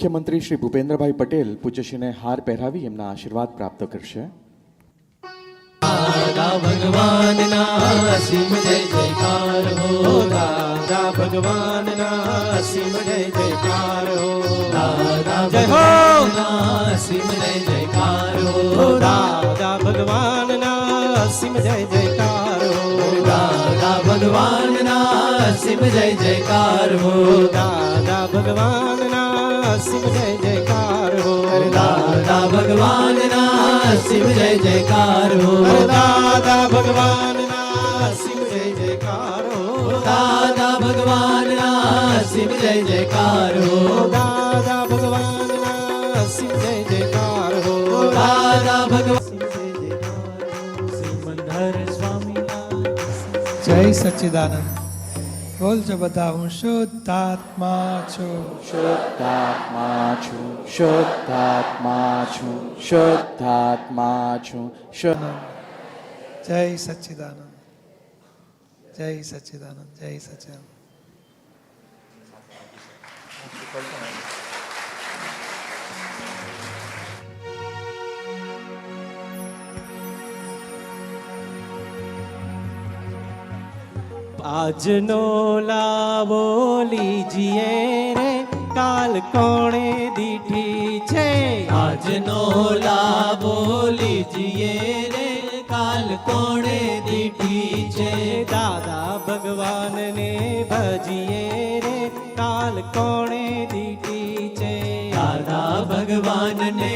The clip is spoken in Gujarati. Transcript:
મુખ્યમંત્રી શ્રી ભૂપેન્દ્રભાઈ પટેલ પૂજ્યશ્રીને હાર પહેરાવી એમના આશીર્વાદ પ્રાપ્ત કરશે. દાદા ભગવાનના અસીમ જય જયકાર હો, દાદા ભગવાનના અસીમ જય જયકાર હો, દાદા ભગવાનના અસીમ જય જયકાર હો, દાદા ભગવાનના અસીમ જય જયકાર હો, દાદા ભગવાનના અસીમ જય જયકાર હો, દાદા ભગવાનના અસીમ જય જયકાર હો, દાદા ભગવાનના અસીમ જય જયકાર હો, દાદા ભગવાનના અસીમ જય જયકાર હો, દાદા ભગવાનના અસીમ જય જયકાર હો, દાદા ભગવાનના અસીમ જય જયકાર હો, દાદા ભગવાન સિમંદર સ્વામી જય સચ્ચિદાનંદ. બોલજો બધા, હું શુદ્ધાત્મા છું. શુદ્ધાત્મા છું, શુદ્ધાત્મા છું, શુદ્ધાત્મા છું. જય સચ્ચિદાનંદ, જય સચ્ચિદાનંદ, જય સચ્ચિદાનંદ. આજનો લાવો લીજીએ રે, કાલ કોણે દીઠી છે, આજનો લાવો લીજીએ રે, કાલ કોણે દીઠી છે, દાદા ભગવાનને ભજીએ રે, કાલ કોણે દીઠી છે, દાદા ભગવાનને